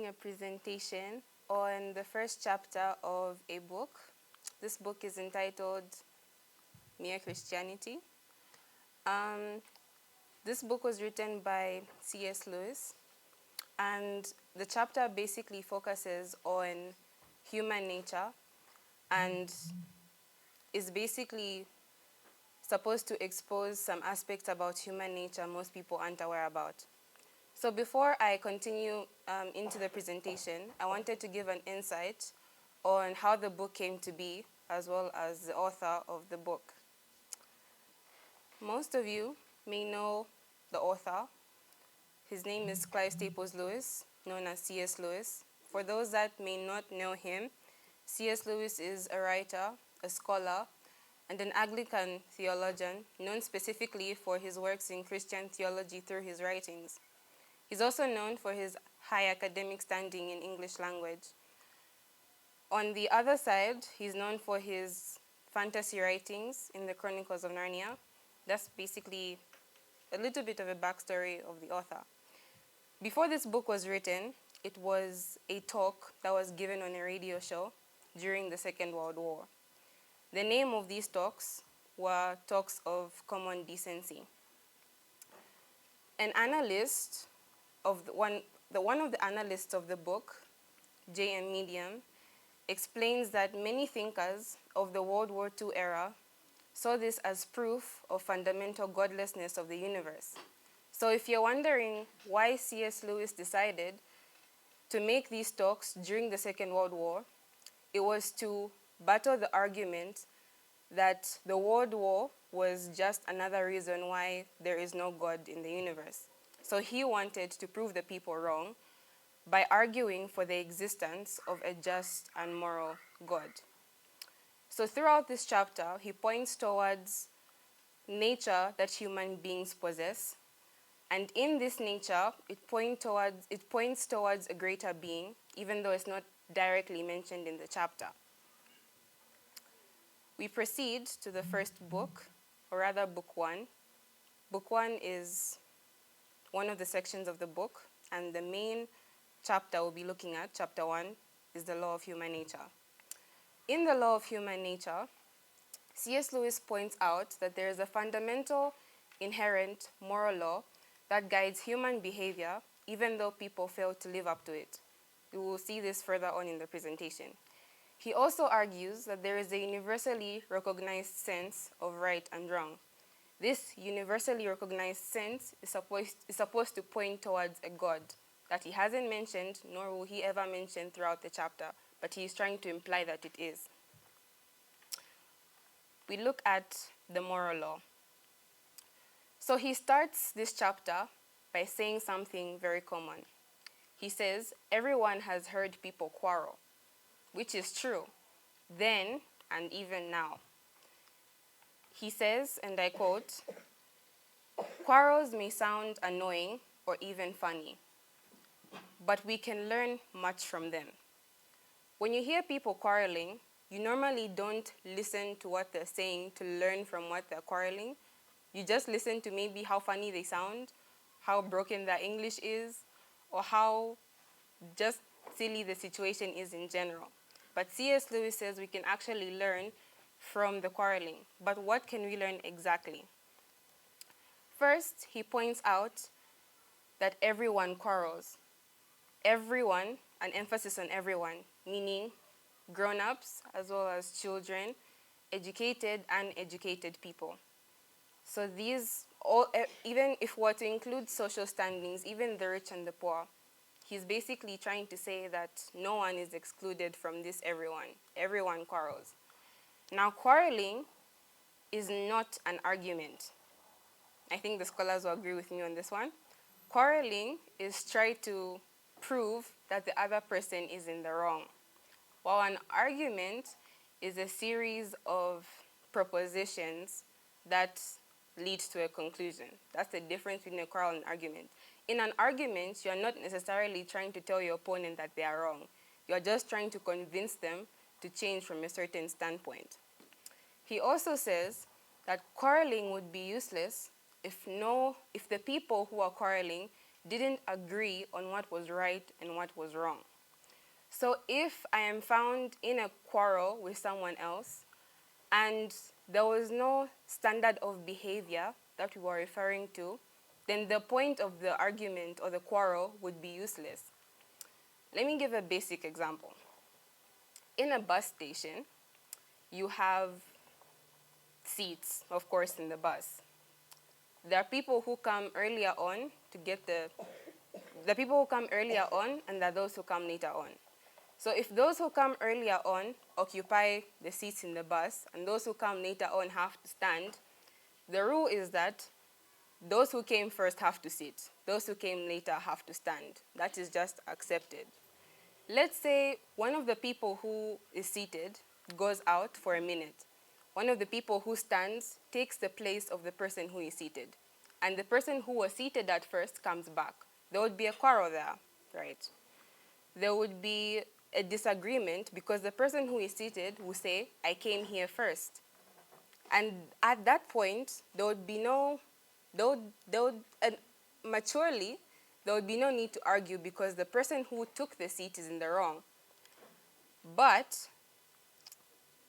a presentation on the first chapter of a book. This book is entitled Mere Christianity. This book was written by C.S. Lewis, and the chapter basically focuses on human nature and is basically supposed to expose some aspects about human nature most people aren't aware about. So before I continue into the presentation, I wanted to give an insight on how the book came to be, as well as the author of the book. Most of you may know the author. His name is Clive Staples Lewis, known as C.S. Lewis. For those that may not know him, C.S. Lewis is a writer, a scholar, and an Anglican theologian, known specifically for his works in Christian theology through his writings. He's also known for his high academic standing in English language. On the other side, he's known for his fantasy writings in the Chronicles of Narnia. That's basically a little bit of a backstory of the author. Before this book was written, it was a talk that was given on a radio show during the Second World War. The name of these talks were Talks of Common Decency. An analyst one of the analysts of the book, J.M. Medium, explains that many thinkers of the World War II era saw this as proof of fundamental godlessness of the universe. So if you're wondering why C.S. Lewis decided to make these talks during the Second World War, it was to battle the argument that the World War was just another reason why there is no God in the universe. So he wanted to prove the people wrong by arguing for the existence of a just and moral God. So throughout this chapter, he points towards nature that human beings possess. And in this nature, it points towards a greater being, even though it's not directly mentioned in the chapter. We proceed to the first book, or rather book one. Book one is one of the sections of the book, and the main chapter we'll be looking at, chapter 1, is the law of human nature. In the law of human nature, C.S. Lewis points out that there is a fundamental, inherent moral law that guides human behavior, even though people fail to live up to it. We will see this further on in the presentation. He also argues that there is a universally recognized sense of right and wrong. This universally recognized sense is supposed to point towards a God that he hasn't mentioned, nor will he ever mention throughout the chapter, but he is trying to imply that it is. We look at the moral law. So he starts this chapter by saying something very common. He says, everyone has heard people quarrel, which is true, then and even now. He says, and I quote, quarrels may sound annoying or even funny, but we can learn much from them. When you hear people quarreling, you normally don't listen to what they're saying to learn from what they're quarreling. You just listen to maybe how funny they sound, how broken their English is, or how just silly the situation is in general. But C.S. Lewis says we can actually learn from the quarreling. But what can we learn exactly? First, he points out that everyone quarrels. Everyone, an emphasis on everyone, meaning grown-ups as well as children, educated and uneducated people. So these, even if we're to include social standings, even the rich and the poor, he's basically trying to say that no one is excluded from this everyone. Everyone quarrels. Now, quarreling is not an argument. I think the scholars will agree with me on this one. Quarreling is trying to prove that the other person is in the wrong, while an argument is a series of propositions that lead to a conclusion. That's the difference between a quarrel and an argument. In an argument, you're not necessarily trying to tell your opponent that they are wrong. You're just trying to convince them to change from a certain standpoint. He also says that quarreling would be useless if the people who are quarreling didn't agree on what was right and what was wrong. So if I am found in a quarrel with someone else and there was no standard of behavior that we were referring to, then the point of the argument or the quarrel would be useless. Let me give a basic example. In a bus station, you have seats, of course, in the bus. There are people who come earlier on to get the people who come earlier on, and there are those who come later on. So if those who come earlier on occupy the seats in the bus, and those who come later on have to stand, the rule is that those who came first have to sit. Those who came later have to stand. That is just accepted. Let's say one of the people who is seated goes out for a minute. One of the people who stands takes the place of the person who is seated. And the person who was seated at first comes back. There would be a quarrel there, right? There would be a disagreement because the person who is seated will say, I came here first. And at that point, maturely, there would be no need to argue because the person who took the seat is in the wrong. But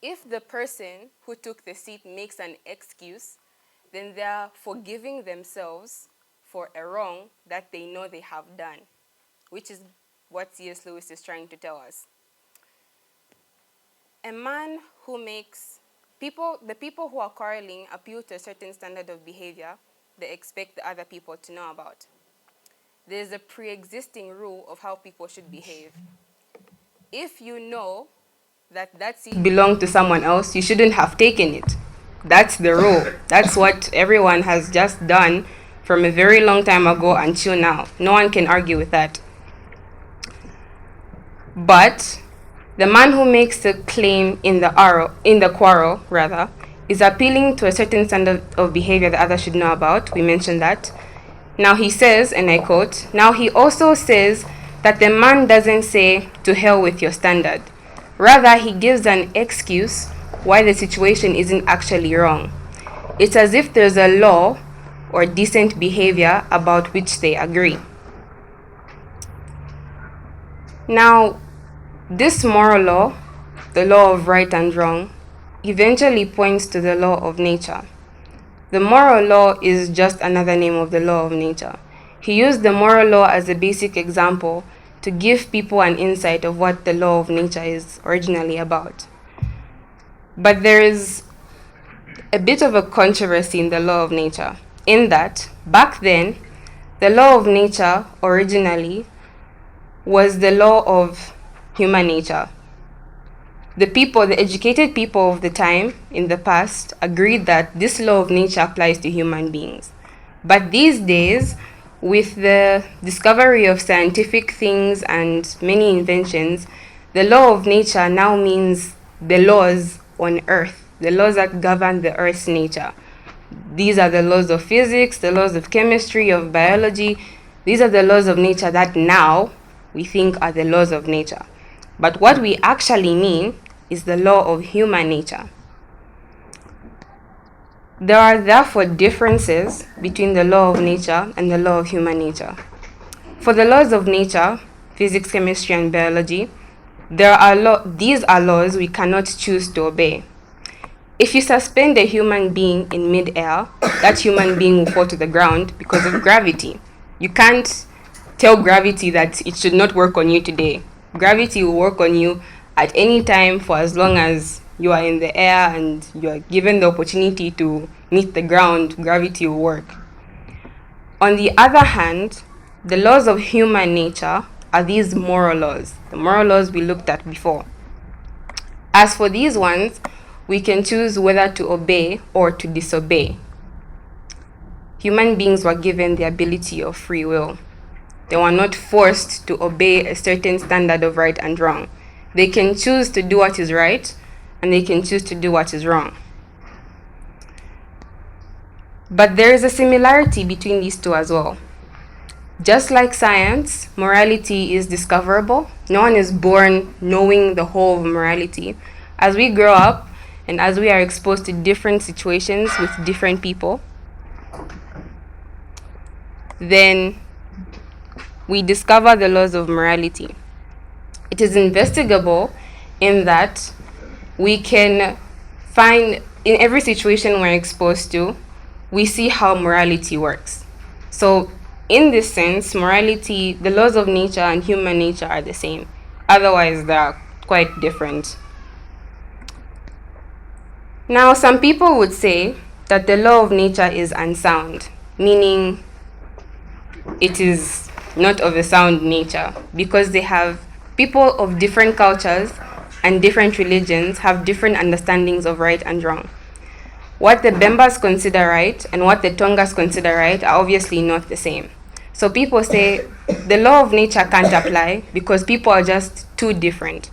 if the person who took the seat makes an excuse, then they are forgiving themselves for a wrong that they know they have done, which is what C.S. Lewis is trying to tell us. A man who makes the people who are quarreling appeal to a certain standard of behavior they expect the other people to know about. There is a pre-existing rule of how people should behave. If you know that seat belonged to someone else, you shouldn't have taken it. That's the rule. That's what everyone has just done from a very long time ago until now. No one can argue with that. But the man who makes a claim in the quarrel, is appealing to a certain standard of behavior the other should know about. We mentioned that. Now he says, and I quote, now he also says that the man doesn't say, to hell with your standard. Rather, he gives an excuse why the situation isn't actually wrong. It's as if there's a law or decent behavior about which they agree. Now, this moral law, the law of right and wrong, eventually points to the law of nature. The moral law is just another name of the law of nature. He used the moral law as a basic example to give people an insight of what the law of nature is originally about. But there is a bit of a controversy in the law of nature, in that back then, the law of nature originally was the law of human nature. The educated people of the time, in the past, agreed that this law of nature applies to human beings. But these days, with the discovery of scientific things and many inventions, the law of nature now means the laws on Earth, the laws that govern the Earth's nature. These are the laws of physics, the laws of chemistry, of biology. These are the laws of nature that now we think are the laws of nature. But what we actually mean is the law of human nature. There are therefore differences between the law of nature and the law of human nature. For the laws of nature, physics, chemistry, and biology, these are laws we cannot choose to obey. If you suspend a human being in mid-air, that human being will fall to the ground because of gravity. You can't tell gravity that it should not work on you today. Gravity will work on you at any time for as long as you are in the air and you are given the opportunity to meet the ground, gravity will work. On the other hand, the laws of human nature are these moral laws, the moral laws we looked at before. As for these ones, we can choose whether to obey or to disobey. Human beings were given the ability of free will. They were not forced to obey a certain standard of right and wrong. They can choose to do what is right, and they can choose to do what is wrong. But there is a similarity between these two as well. Just like science, morality is discoverable. No one is born knowing the whole of morality. As we grow up and as we are exposed to different situations with different people, then we discover the laws of morality. It is investigable in that we can find, in every situation we're exposed to, we see how morality works. So in this sense, morality, the laws of nature and human nature are the same. Otherwise, they are quite different. Now, some people would say that the law of nature is unsound, meaning it is not of a sound nature, because they have people of different cultures and different religions have different understandings of right and wrong. What the Bembas consider right and what the Tongas consider right are obviously not the same. So people say the law of nature can't apply because people are just too different.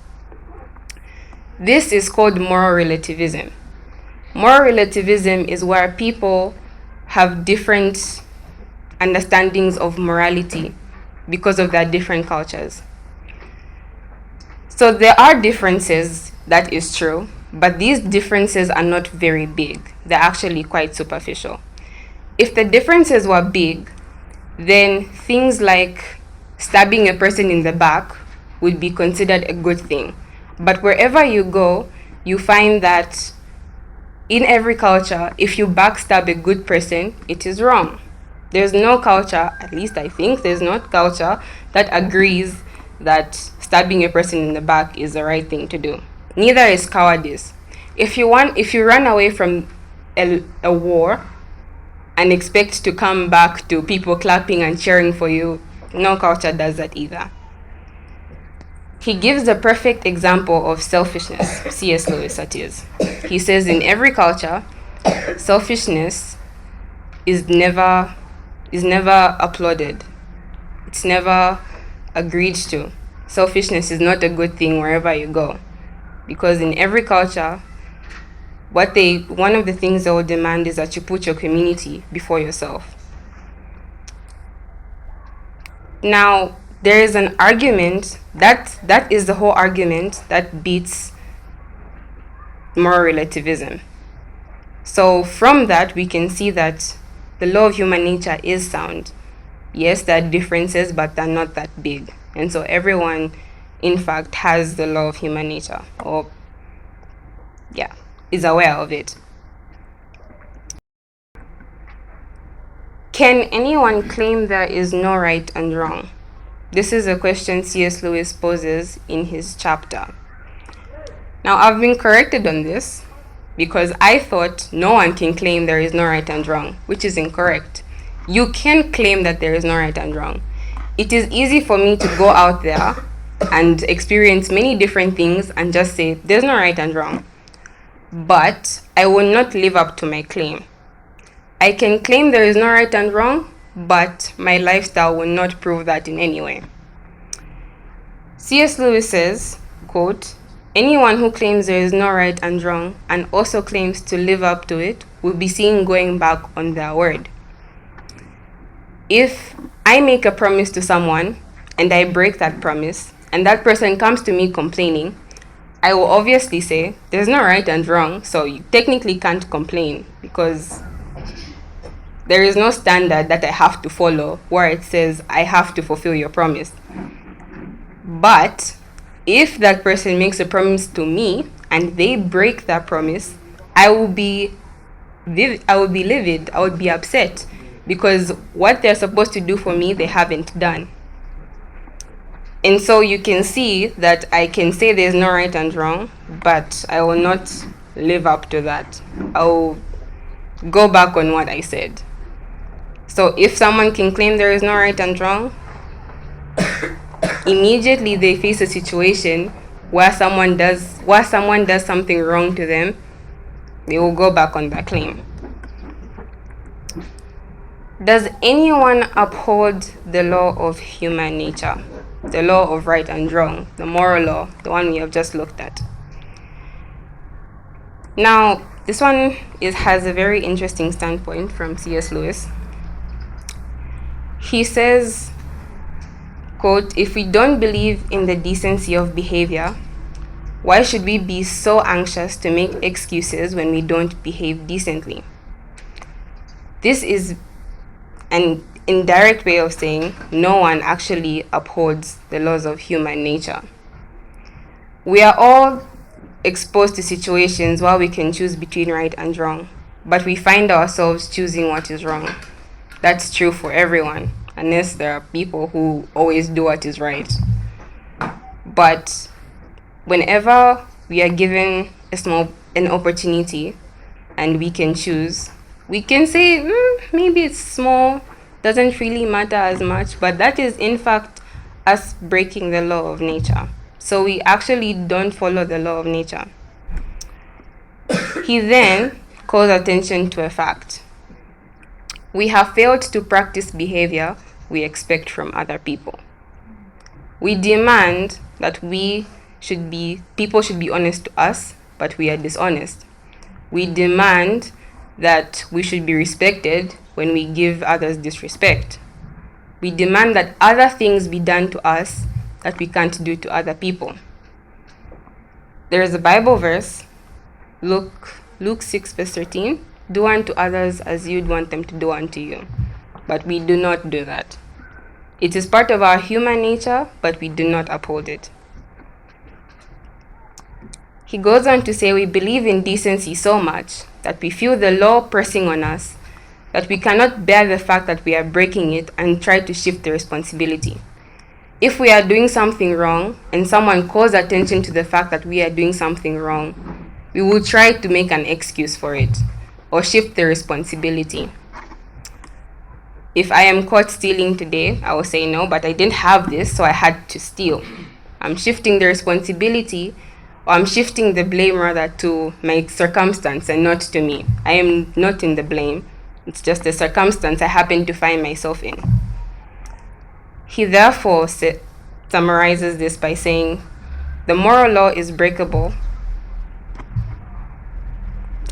This is called moral relativism. Moral relativism is where people have different understandings of morality because of their different cultures. So there are differences, that is true, but these differences are not very big. They're actually quite superficial. If the differences were big, then things like stabbing a person in the back would be considered a good thing. But wherever you go, you find that in every culture, if you backstab a good person, it is wrong. There's no culture, at least I think there's not culture, that agrees that stabbing a person in the back is the right thing to do. Neither is cowardice. If you run away from a war and expect to come back to people clapping and cheering for you, no culture does that either. He gives the perfect example of selfishness, C.S. Lewis that is. He says in every culture, selfishness is never applauded. It's never agreed to. Selfishness is not a good thing wherever you go. Because in every culture, one of the things they will demand is that you put your community before yourself. Now, there is an argument that is the whole argument that beats moral relativism. So from that, we can see that the law of human nature is sound. Yes, there are differences, but they're not that big. And so everyone, in fact, has the law of human nature, or is aware of it. Can anyone claim there is no right and wrong? This is a question C.S. Lewis poses in his chapter. Now, I've been corrected on this because I thought no one can claim there is no right and wrong, which is incorrect. You can claim that there is no right and wrong. It is easy for me to go out there and experience many different things and just say there's no right and wrong. But I will not live up to my claim. I can claim there is no right and wrong, but my lifestyle will not prove that in any way. C.S. Lewis says, quote, "Anyone who claims there is no right and wrong and also claims to live up to it will be seen going back on their word." If I make a promise to someone and I break that promise and that person comes to me complaining, I will obviously say there's no right and wrong, so you technically can't complain because there is no standard that I have to follow where it says I have to fulfill your promise. But if that person makes a promise to me and they break that promise, I will be livid, I would be upset because what they're supposed to do for me, they haven't done. And so you can see that I can say there's no right and wrong, but I will not live up to that. I will go back on what I said. So if someone can claim there is no right and wrong, immediately they face a situation where someone does something wrong to them, they will go back on that claim. Does anyone uphold the law of human nature? The law of right and wrong, the moral law, the one we have just looked at. Now, this one has a very interesting standpoint from C.S. Lewis. He says, quote, "If we don't believe in the decency of behavior, why should we be so anxious to make excuses when we don't behave decently?" This is an indirect way of saying no one actually upholds the laws of human nature. We are all exposed to situations where we can choose between right and wrong, but we find ourselves choosing what is wrong. That's true for everyone, unless there are people who always do what is right. But whenever we are given an opportunity and we can choose, we can say maybe it's small, doesn't really matter as much, but that is in fact us breaking the law of nature. So we actually don't follow the law of nature. He then calls attention to a fact. We have failed to practice behavior we expect from other people. We demand that people should be honest to us, but we are dishonest. We demand that we should be respected when we give others disrespect. We demand that other things be done to us that we can't do to other people. There is a Bible verse, Luke 6 verse 13, do unto others as you'd want them to do unto you. But we do not do that. It is part of our human nature, but we do not uphold it. He goes on to say we believe in decency so much that we feel the law pressing on us, that we cannot bear the fact that we are breaking it and try to shift the responsibility. If we are doing something wrong and someone calls attention to the fact that we are doing something wrong, we will try to make an excuse for it or shift the responsibility. If I am caught stealing today, I will say no, but I didn't have this, so I had to steal. I'm shifting the responsibility, or I'm shifting the blame rather to my circumstance and not to me. I am not in the blame. It's just a circumstance I happen to find myself in. He therefore summarizes this by saying, the moral law is breakable,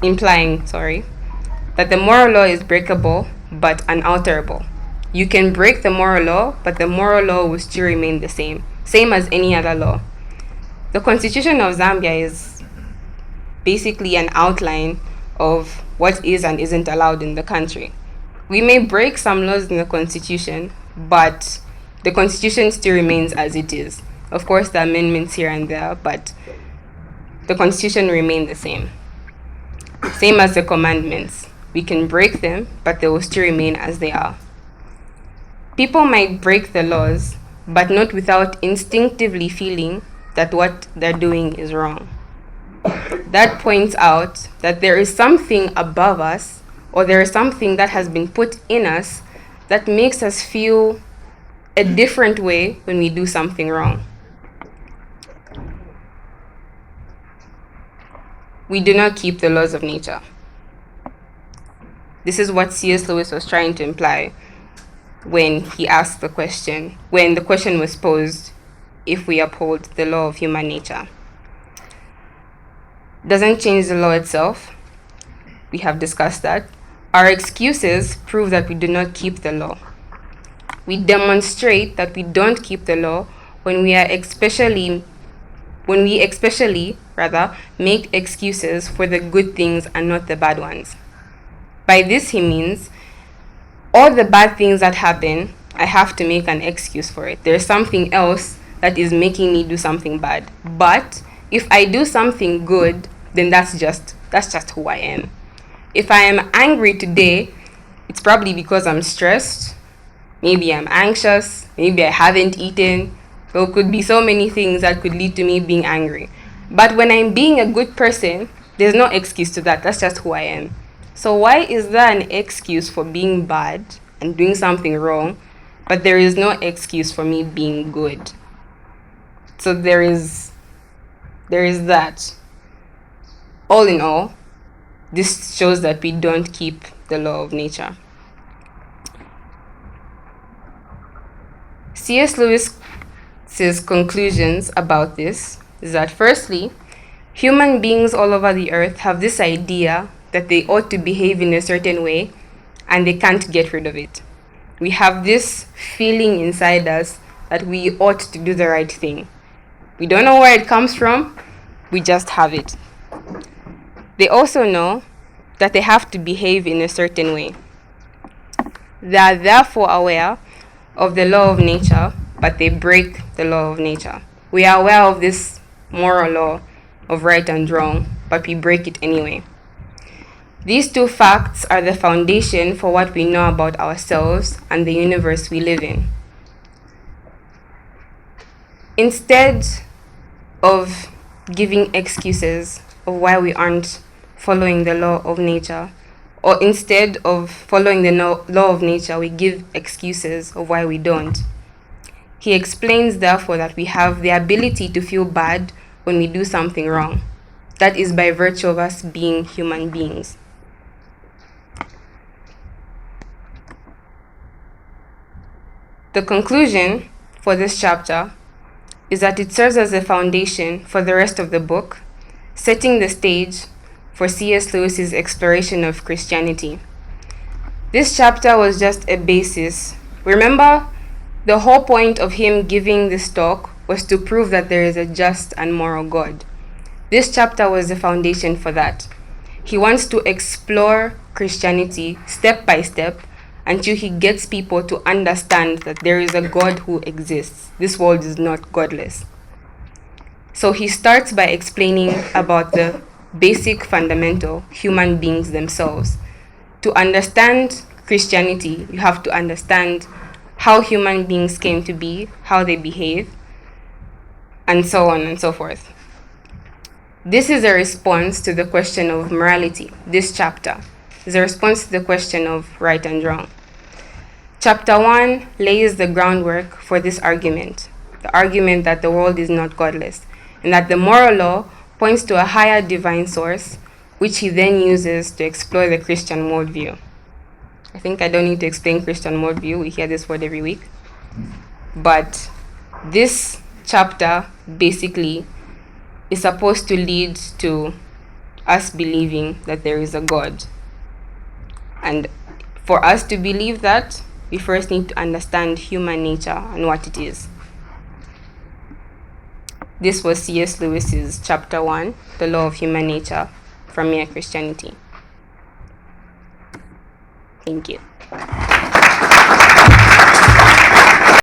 implying that the moral law is breakable but unalterable. You can break the moral law, but the moral law will still remain the same as any other law. The Constitution of Zambia is basically an outline of what is and isn't allowed in the country. We may break some laws in the Constitution, but the Constitution still remains as it is. Of course, there are amendments here and there, but the Constitution remains the same. Same as the commandments. We can break them, but they will still remain as they are. People might break the laws, but not without instinctively feeling that what they're doing is wrong. That points out that there is something above us, or there is something that has been put in us that makes us feel a different way when we do something wrong. We do not keep the laws of nature. This is what C.S. Lewis was trying to imply when he asked the question, when the question was posed, if we uphold the law of human nature. Doesn't change the law itself. We have discussed that. Our excuses prove that we do not keep the law. We demonstrate that we don't keep the law when we especially make excuses for the good things and not the bad ones. By this he means all the bad things that happen, I have to make an excuse for it. There's something else that is making me do something bad. But if I do something good, then that's just who I am. If I am angry today, it's probably because I'm stressed. Maybe I'm anxious. Maybe I haven't eaten. There could be so many things that could lead to me being angry. But when I'm being a good person, there's no excuse to that. That's just who I am. So why is there an excuse for being bad and doing something wrong, but there is no excuse for me being good? So there is that. All in all, this shows that we don't keep the law of nature. C.S. Lewis's conclusions about this is that firstly, human beings all over the earth have this idea that they ought to behave in a certain way and they can't get rid of it. We have this feeling inside us that we ought to do the right thing. We don't know where it comes from, we just have it. They also know that they have to behave in a certain way. They are therefore aware of the law of nature, but they break the law of nature. We are aware of this moral law of right and wrong, but we break it anyway. These two facts are the foundation for what we know about ourselves and the universe we live in. Instead of giving excuses of why we aren't following the law of nature, or instead of following the law of nature, we give excuses of why we don't. He explains, therefore, that we have the ability to feel bad when we do something wrong. That is by virtue of us being human beings. The conclusion for this chapter is that it serves as a foundation for the rest of the book, setting the stage for C.S. Lewis's exploration of Christianity. This chapter was just a basis. Remember, the whole point of him giving this talk was to prove that there is a just and moral God. This chapter was the foundation for that. He wants to explore Christianity step by step until he gets people to understand that there is a God who exists. This world is not godless. So he starts by explaining about the basic fundamental human beings themselves. To understand Christianity, you have to understand how human beings came to be, how they behave, and so on and so forth. This is a response to the question of morality. This chapter is a response to the question of right and wrong. Chapter 1 lays the groundwork for this argument, the argument that the world is not godless, and that the moral law points to a higher divine source, which he then uses to explore the Christian worldview. I think I don't need to explain Christian worldview. We hear this word every week. But this chapter basically is supposed to lead to us believing that there is a God. And for us to believe that, we first need to understand human nature and what it is. This was C.S. Lewis's chapter 1, The Law of Human Nature, from Mere Christianity. Thank you.